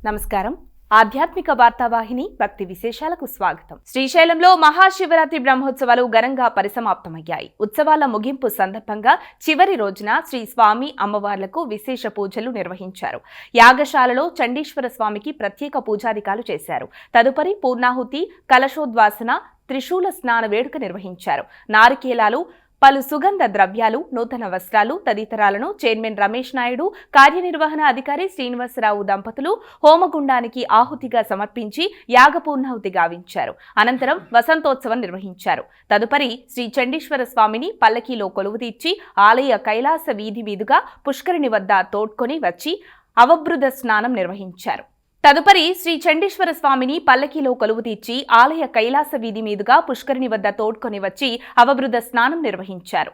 నమస్కారం. ఆధ్యాత్మిక వార్తావాహిని భక్తి విశేషాలకు స్వాగతం. శ్రీశైలంలో మహాశివరాత్రి బ్రహ్మోత్సవాలు ఘనంగా పరిసమాప్తమయ్యాయి. ఉత్సవాల ముగింపు సందర్భంగా చివరి రోజున శ్రీ స్వామి అమ్మవార్లకు విశేష పూజలు నిర్వహించారు. యాగశాలలో చండీశ్వర స్వామికి ప్రత్యేక పూజాధికాలు చేశారు. తదుపరి పూర్ణాహుతి, కలశోద్వాసన, త్రిశూల స్నాన వేడుక నిర్వహించారు. నారికేలాలు, పలు సుగంధ ద్రవ్యాలు, నూతన వస్త్రాలు తదితరాలను చైర్మన్ రమేష్ నాయుడు, కార్యనిర్వహణ అధికారి శ్రీనివాసరావు దంపతులు హోమగుండానికి ఆహుతిగా సమర్పించి యాగపూర్ణాహుతి గావించారు. అనంతరం వసంతోత్సవం నిర్వహించారు. తదుపరి శ్రీ చండీశ్వర స్వామిని పల్లకీలో కొలువుదీర్చి ఆలయ కైలాస వీధి మీదుగా పుష్కరిణి వద్ద తోడ్కొని వచ్చి అవభృద స్నానం నిర్వహించారు. తదుపరి శ్రీ చండీశ్వర స్వామిని పల్లకీలో కొలువుతీర్చి ఆలయ కైలాస వీధి మీదుగా పుష్కరిణి వద్ద తోడ్కొని వచ్చి అవభృద స్నానం నిర్వహించారు.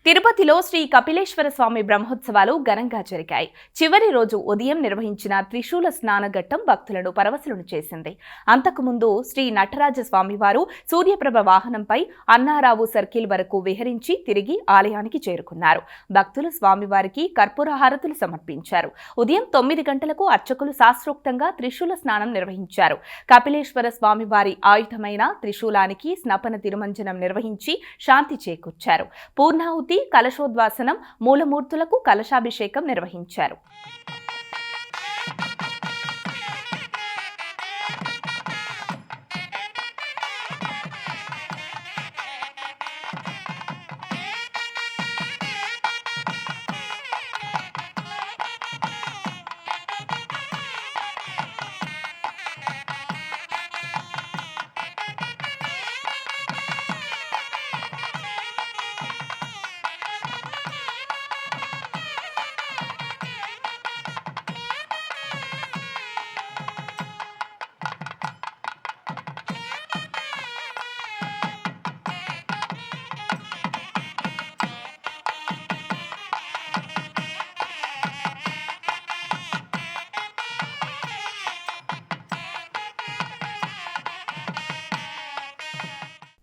తిరుపతిలో శ్రీ కపిలేశ్వర స్వామి బ్రహ్మోత్సవాలు ఘనంగా జరిగాయి. చివరి రోజు ఉదయం నిర్వహించిన త్రిశూల స్నానఘట్టం భక్తులను పరవశులను చేసింది. అంతకుముందు శ్రీ నటరాజ స్వామివారు సూర్యప్రభ వాహనంపై అన్నారావు సర్కిల్ వరకు విహరించి తిరిగి ఆలయానికి చేరుకున్నారు. భక్తులు స్వామివారికి కర్పూర హారతులు సమర్పించారు. ఉదయం 9 గంటలకు అర్చకులు శాస్త్రోక్తంగా త్రిశూల స్నానం నిర్వహించారు. కపిలేశ్వర స్వామివారి ఆయుధమైన త్రిశూలానికి స్నపన తిరుమంజనం నిర్వహించి శాంతి చేకూర్చారు. పూర్ణాహుతి, కలశోద్వాసనం, మూలమూర్తులకు కలశాభిషేకం నిర్వహించారు.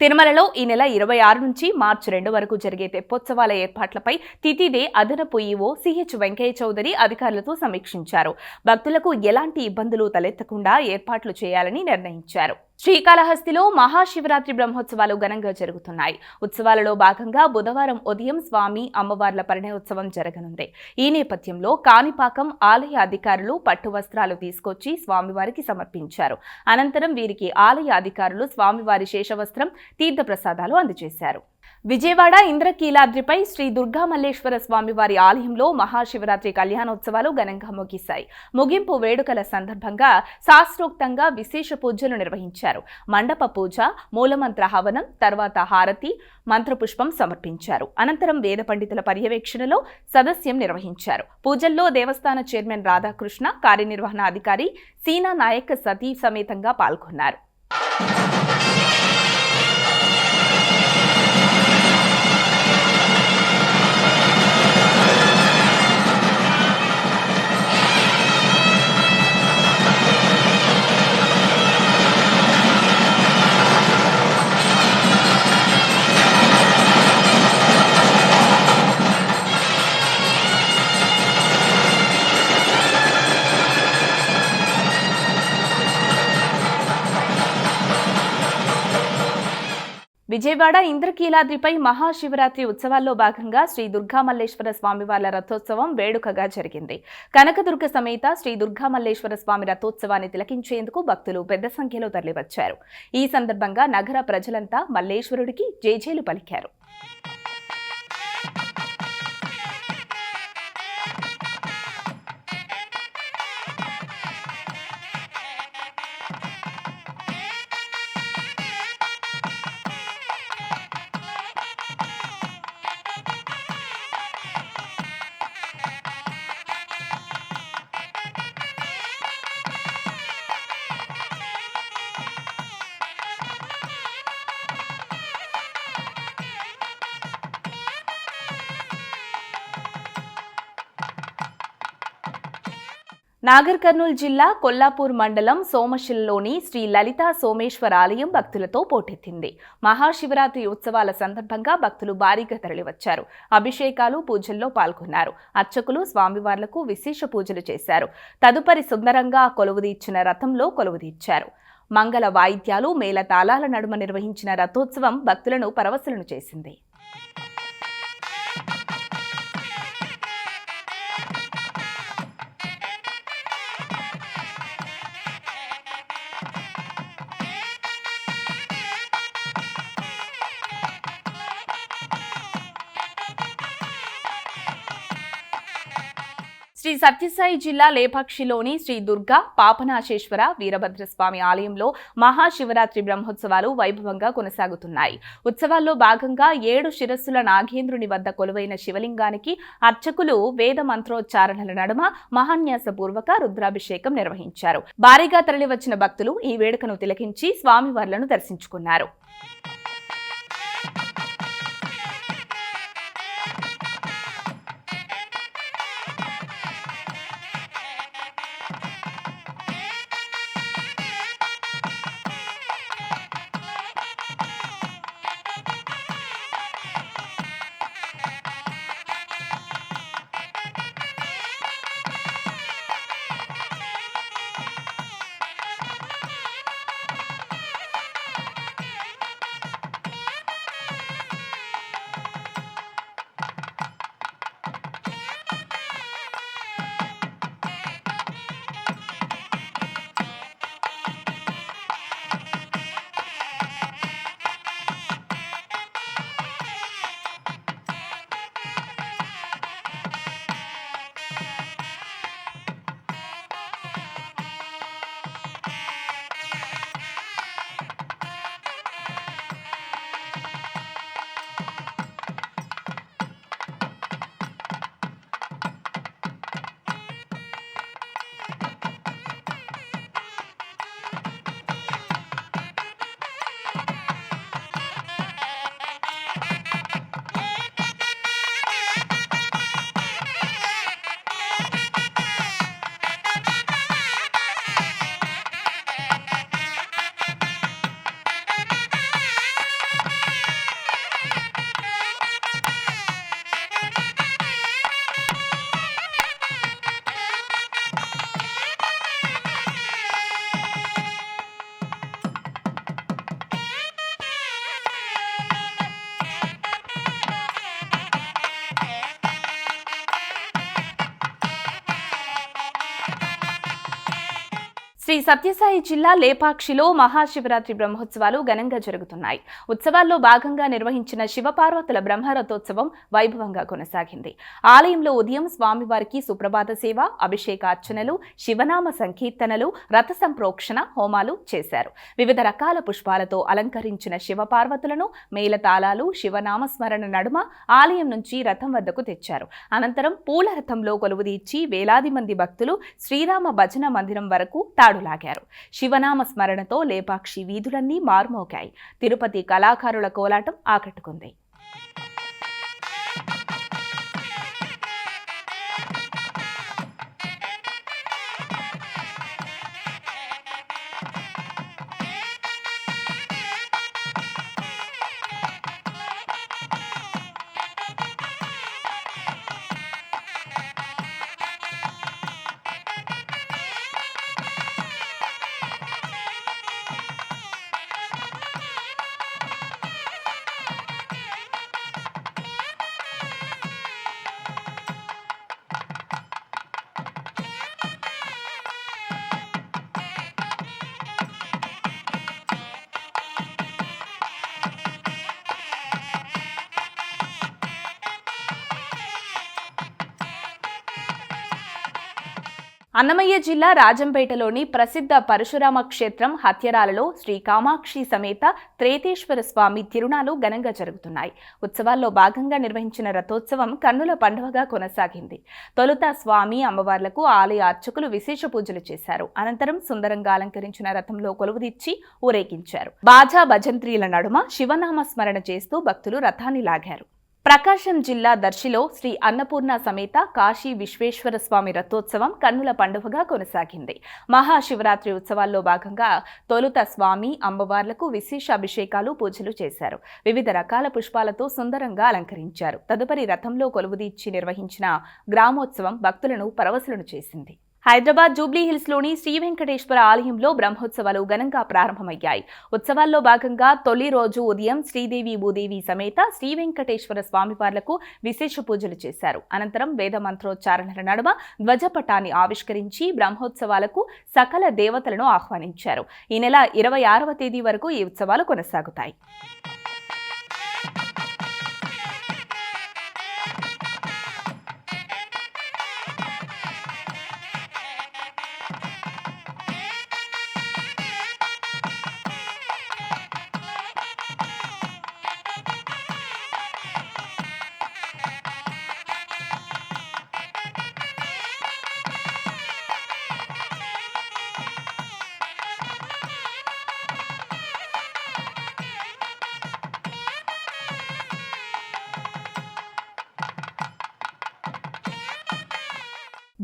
తిరుమలలో ఈ నెల 26 నుంచి మార్చి 2 వరకు జరిగే తెప్పోత్సవాల ఏర్పాట్లపై తితిదే అదనపు ఈవో సిహెచ్ వెంకయ్య చౌదరి అధికారులతో సమీక్షించారు. భక్తులకు ఎలాంటి ఇబ్బందులు తలెత్తకుండా ఏర్పాట్లు చేయాలని నిర్ణయించారు. శ్రీకాళహస్తిలో మహాశివరాత్రి బ్రహ్మోత్సవాలు ఘనంగా జరుగుతున్నాయి. ఉత్సవాలలో భాగంగా బుధవారం ఉదయం స్వామి అమ్మవార్ల పరిణయోత్సవం జరగనుంది. ఈ నేపథ్యంలో కాణిపాకం ఆలయ అధికారులు పట్టు వస్త్రాలు తీసుకొచ్చి స్వామివారికి సమర్పించారు. అనంతరం వీరికి ఆలయ అధికారులు స్వామివారి శేషవస్త్రం, తీర్థప్రసాదాలు అందజేశారు. విజయవాడ ఇంద్రకీలాద్రిపై శ్రీ దుర్గామల్లేశ్వర స్వామివారి ఆలయంలో మహాశివరాత్రి కళ్యాణోత్సవాలు ఘనంగా ముగిశాయి. ముగింపు వేడుకల సందర్భంగా శాస్త్రోక్తంగా విశేష పూజలు నిర్వహించారు. మండప పూజ, మూలమంత్ర హవనం, తర్వాత హారతి, మంత్రపుష్పం సమర్పించారు. అనంతరం వేద పండితుల పర్యవేక్షణలో సదస్యం నిర్వహించారు. పూజల్లో దేవస్థాన చైర్మన్ రాధాకృష్ణ, కార్యనిర్వహణ అధికారి సీనా నాయక్ సతీ సమేతంగా పాల్గొన్నారు. విజయవాడ ఇంద్రకీలాద్రిపై మహాశివరాత్రి ఉత్సవాల్లో భాగంగా శ్రీ దుర్గామల్లేశ్వర స్వామివార్ల రథోత్సవం వేడుకగా జరిగింది. కనకదుర్గ సమేత శ్రీ దుర్గామల్లేశ్వర స్వామి రథోత్సవాన్ని తిలకించేందుకు భక్తులు పెద్ద సంఖ్యలో తరలివచ్చారు. ఈ సందర్భంగా నగర ప్రజలంతా మల్లేశ్వరుడికి జేజేలు పలికారు. నాగర్ కర్నూల్ జిల్లా కొల్లాపూర్ మండలం సోమశిలలోని శ్రీ లలితా సోమేశ్వర ఆలయం భక్తులతో పోటెత్తింది. మహాశివరాత్రి ఉత్సవాల సందర్భంగా భక్తులు భారీగా తరలివచ్చారు. అభిషేకాలు, పూజల్లో పాల్గొన్నారు. అర్చకులు స్వామివార్లకు విశేష పూజలు చేశారు. తదుపరి సుందరంగా కొలువుదీర్చిన రథంలో కొలువుదీర్చారు. మంగళ వాయిద్యాలు, మేళతాళాల నడుమ నిర్వహించిన రథోత్సవం భక్తులను పరవశులను చేసింది. శ్రీ సత్యసాయి జిల్లా లేపాక్షిలోని శ్రీ దుర్గా పాపనాశేశ్వర వీరభద్రస్వామి ఆలయంలో మహాశివరాత్రి బ్రహ్మోత్సవాలు వైభవంగా కొనసాగుతున్నాయి. ఉత్సవాల్లో భాగంగా 7 శిరస్సుల నాగేంద్రుని వద్ద కొలువైన శివలింగానికి అర్చకులు వేద మంత్రోచ్చారణల నడుమ మహాన్యాసపూర్వక రుద్రాభిషేకం నిర్వహించారు. భారీగా తరలివచ్చిన భక్తులు ఈ వేడుకను తిలకించి స్వామివార్లను దర్శించుకున్నారు. శ్రీ సత్యసాయి జిల్లా లేపాక్షిలో మహాశివరాత్రి బ్రహ్మోత్సవాలు ఘనంగా జరుగుతున్నాయి. ఉత్సవాల్లో భాగంగా నిర్వహించిన శివపార్వతుల బ్రహ్మరథోత్సవం వైభవంగా కొనసాగింది. ఆలయంలో ఉదయం స్వామివారికి సుప్రభాత సేవ, అభిషేకార్చనలు, శివనామ సంకీర్తనలు, రథ సంప్రోక్షణ హోమాలు చేశారు. వివిధ రకాల పుష్పాలతో అలంకరించిన శివపార్వతులను మేళతాళాలు, శివనామస్మరణ నడుమ ఆలయం నుంచి రథం వద్దకు తెచ్చారు. అనంతరం పూల రథంలో కొలువుదీర్చి వేలాది మంది భక్తులు శ్రీరామ భజన మందిరం వరకు లాగారు. శివనామ స్మరణతో లేపాక్షి వీధులన్నీ మార్మోగాయి. తిరుపతి కళాకారుల కోలాటం ఆకట్టుకుంది. అన్నమయ్య జిల్లా రాజంపేటలోని ప్రసిద్ధ పరశురామ క్షేత్రం హత్యరాలలో శ్రీ కామాక్షి సమేత త్రేతేశ్వర స్వామి తిరునాళ్లు ఘనంగా జరుగుతున్నాయి. ఉత్సవాల్లో భాగంగా నిర్వహించిన రథోత్సవం కన్నుల పండుగగా కొనసాగింది. తొలుత స్వామి అమ్మవార్లకు ఆలయ అర్చకులు విశేష పూజలు చేశారు. అనంతరం సుందరంగా అలంకరించిన రథంలో కొలువుదీర్చి ఊరేగించారు. బాజా భజంత్రీల నడుమ శివనామ స్మరణ చేస్తూ భక్తులు రథాన్ని లాగారు. ప్రకాశం జిల్లా దర్శిలో శ్రీ అన్నపూర్ణ సమేత కాశీ విశ్వేశ్వర స్వామి రథోత్సవం కన్నుల పండుగగా కొనసాగింది. మహాశివరాత్రి ఉత్సవాల్లో భాగంగా తొలుత స్వామి అమ్మవార్లకు విశేష అభిషేకాలు పూజలు చేశారు. వివిధ రకాల పుష్పాలతో సుందరంగా అలంకరించారు. తదుపరి రథంలో కొలువుదీర్చి నిర్వహించిన గ్రామోత్సవం భక్తులను పరవశులను చేసింది. హైదరాబాద్ జూబ్లీహిల్స్ లోని శ్రీ వెంకటేశ్వర ఆలయంలో బ్రహ్మోత్సవాలు ఘనంగా ప్రారంభమయ్యాయి. ఉత్సవాల్లో భాగంగా తొలి రోజు ఉదయం శ్రీదేవి భూదేవి సమేత శ్రీ వెంకటేశ్వర స్వామివార్లకు విశేష పూజలు చేశారు. అనంతరం వేద మంత్రోచ్చారణల నడుమ ధ్వజపటాన్ని ఆవిష్కరించి బ్రహ్మోత్సవాలకు సకల దేవతలను ఆహ్వానించారు. ఈ నెల 26వ తేదీ వరకు ఈ ఉత్సవాలు కొనసాగుతాయి.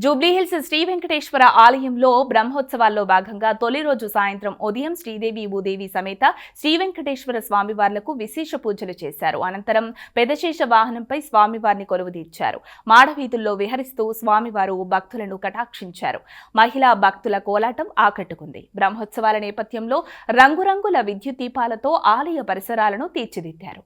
జూబ్లీహిల్స్ శ్రీ వెంకటేశ్వర ఆలయంలో బ్రహ్మోత్సవాల్లో భాగంగా తొలి రోజు సాయంత్రం ఉదయం శ్రీదేవి భూదేవి సమేత శ్రీ వెంకటేశ్వర స్వామివార్లకు విశేష పూజలు చేశారు. అనంతరం పెదశేష వాహనంపై స్వామివారిని కొలువుదీర్చారు. మాడవీధుల్లో విహరిస్తూ స్వామివారు భక్తులను కటాక్షించారు. మహిళా భక్తుల కోలాటం ఆకట్టుకుంది. బ్రహ్మోత్సవాల నేపథ్యంలో రంగురంగుల విద్యుత్ దీపాలతో ఆలయ పరిసరాలను తీర్చిదిద్దారు.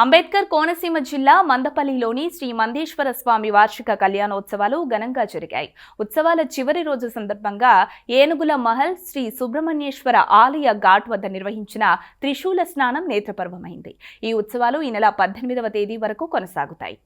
అంబేద్కర్ కోనసీమ జిల్లా మందపల్లిలోని శ్రీ మందేశ్వర స్వామి వార్షిక కళ్యాణోత్సవాలు ఘనంగా జరిగాయి. ఉత్సవాల చివరి రోజు సందర్భంగా ఏనుగుల మహల్ శ్రీ సుబ్రహ్మణ్యేశ్వర ఆలయ ఘాట్ వద్ద నిర్వహించిన త్రిశూల స్నానం నేత్రపర్వమైంది. ఈ ఉత్సవాలు ఈ నెల 18వ తేదీ వరకు కొనసాగుతాయి.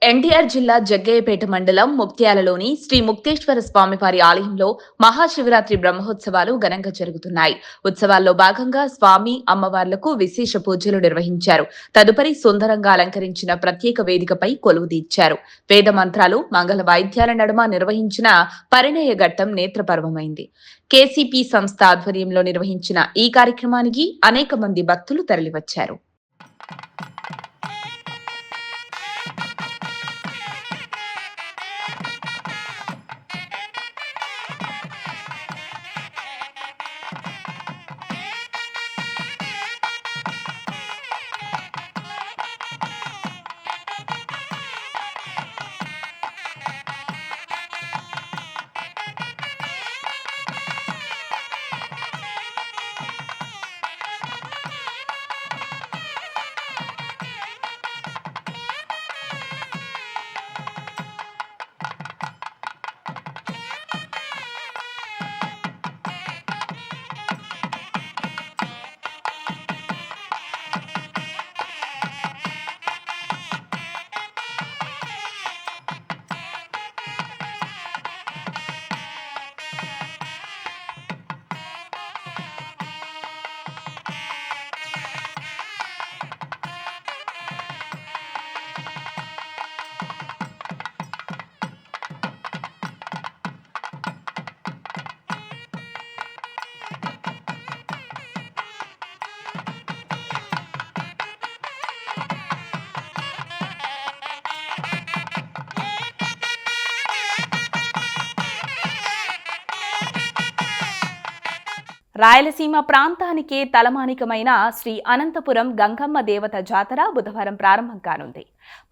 ఎన్టీఆర్ జిల్లా జగ్గయ్యపేట మండలం ముక్త్యాలలోని శ్రీ ముక్తేశ్వర స్వామివారి ఆలయంలో మహాశివరాత్రి బ్రహ్మోత్సవాలు ఘనంగా జరుగుతున్నాయి. ఉత్సవాల్లో భాగంగా స్వామి అమ్మవార్లకు విశేష పూజలు నిర్వహించారు. తదుపరి సుందరంగా అలంకరించిన ప్రత్యేక వేదికపై కొలువుదీర్చారు. వేద మంత్రాలు, మంగళ వాయిద్యాల నడుమ నిర్వహించిన పరిణయ ఘట్టం నేత్రపర్వమైంది. కేసీపీ సంస్థ ఆధ్వర్యంలో నిర్వహించిన ఈ కార్యక్రమానికి అనేక మంది భక్తులు తరలివచ్చారు. రాయలసీమ ప్రాంతానికే తలమానికమైన శ్రీ అనంతపురం గంగమ్మ దేవత జాతర బుధవారం ప్రారంభం కానుంది.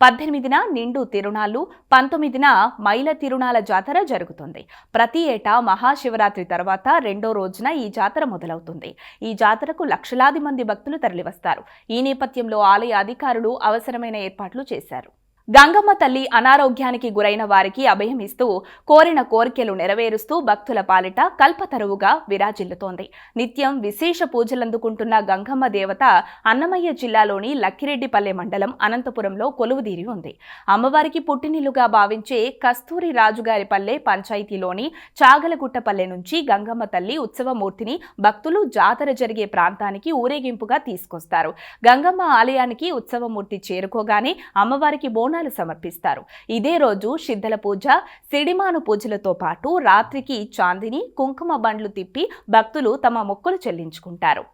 18న నిండు తిరునాళ్లు, 19న మైల తిరునాల జాతర జరుగుతుంది. ప్రతి ఏటా మహాశివరాత్రి తర్వాత రెండో రోజున ఈ జాతర మొదలవుతుంది. ఈ జాతరకు లక్షలాది మంది భక్తులు తరలివస్తారు. ఈ నేపథ్యంలో ఆలయ అధికారులు అవసరమైన ఏర్పాట్లు చేశారు. గంగమ్మ తల్లి అనారోగ్యానికి గురైన వారికి అభయం ఇస్తూ కోరిన కోరికలు నెరవేరుస్తూ భక్తుల పాలిట కల్పతరువుగా విరాజిల్లుతోంది. నిత్యం విశేష పూజలందుకుంటున్న గంగమ్మ దేవత అన్నమయ్య జిల్లాలోని లక్కిరెడ్డిపల్లె మండలం అనంతపురంలో కొలువుదీరి ఉంది. అమ్మవారికి పుట్టినిల్లుగా భావించే కస్తూరి రాజుగారిపల్లె పంచాయతీలోని చాగలగుట్టపల్లె నుంచి గంగమ్మ తల్లి ఉత్సవమూర్తిని భక్తులు జాతర జరిగే ప్రాంతానికి ఊరేగింపుగా తీసుకొస్తారు. గంగమ్మ ఆలయానికి ఉత్సవమూర్తి చేరుకోగానే అమ్మవారికి బోనాలు సమర్పిస్తారు. ఇదే రోజు సిద్ధల పూజ, సిడిమాను పూజలతో పాటు రాత్రికి చాందిని, కుంకుమ బండ్లు తిప్పి భక్తులు తమ మొక్కులు చెల్లించుకుంటారు.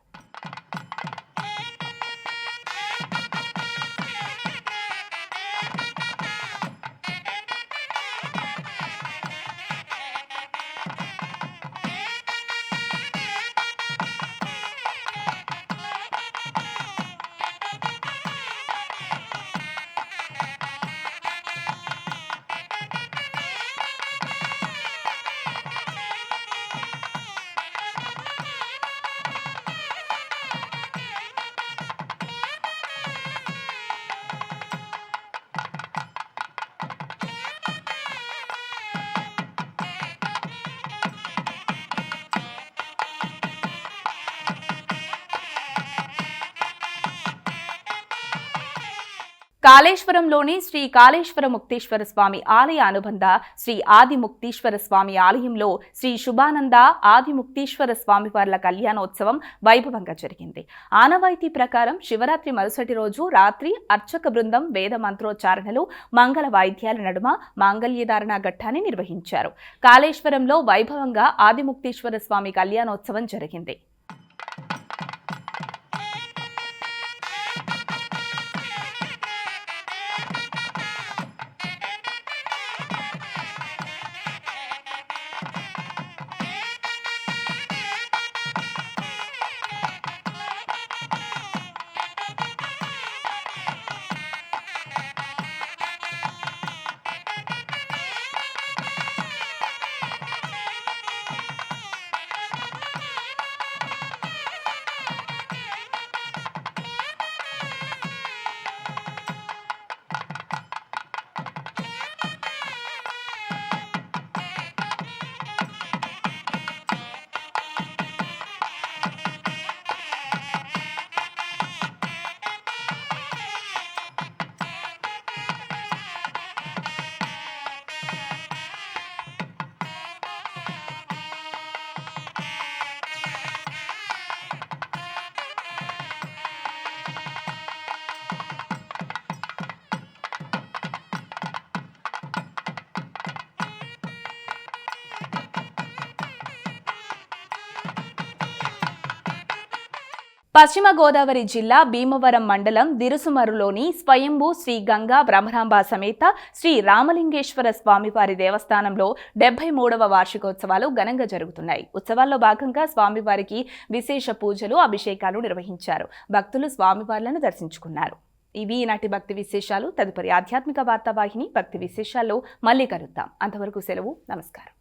కాళేశ్వరంలోని శ్రీ కాళేశ్వర ముక్తేశ్వర స్వామి ఆలయ అనుబంధ శ్రీ ఆది ముక్తీశ్వర స్వామి ఆలయంలో శ్రీ శుభానంద ఆది ముక్తీశ్వర స్వామివార్ల కళ్యాణోత్సవం వైభవంగా జరిగింది. ఆనవాయితీ ప్రకారం శివరాత్రి మరుసటి రోజు రాత్రి అర్చక బృందం వేద మంత్రోచ్చారణలు, మంగళ వాయిద్యాల నడుమ మాంగళ్యధారణ ఘట్టాన్ని నిర్వహించారు. కాళేశ్వరంలో వైభవంగా ఆది ముక్తీశ్వర స్వామి కళ్యాణోత్సవం జరిగింది. పశ్చిమ గోదావరి జిల్లా భీమవరం మండలం దిరుసుమరులోని స్వయంభూ శ్రీ గంగా బ్రహ్మరాంబ సమేత శ్రీ రామలింగేశ్వర స్వామివారి దేవస్థానంలో 73వ వార్షికోత్సవాలు ఘనంగా జరుగుతున్నాయి. ఉత్సవాల్లో భాగంగా స్వామివారికి విశేష పూజలు, అభిషేకాలు నిర్వహించారు. భక్తులు స్వామివార్లను దర్శించుకున్నారు. ఇవి ఈనాటి భక్తి విశేషాలు. తదుపరి ఆధ్యాత్మిక వార్తావాహిని భక్తి విశేషాల్లో మళ్ళీ కలుద్దాం. అంతవరకు సెలవు. నమస్కారం.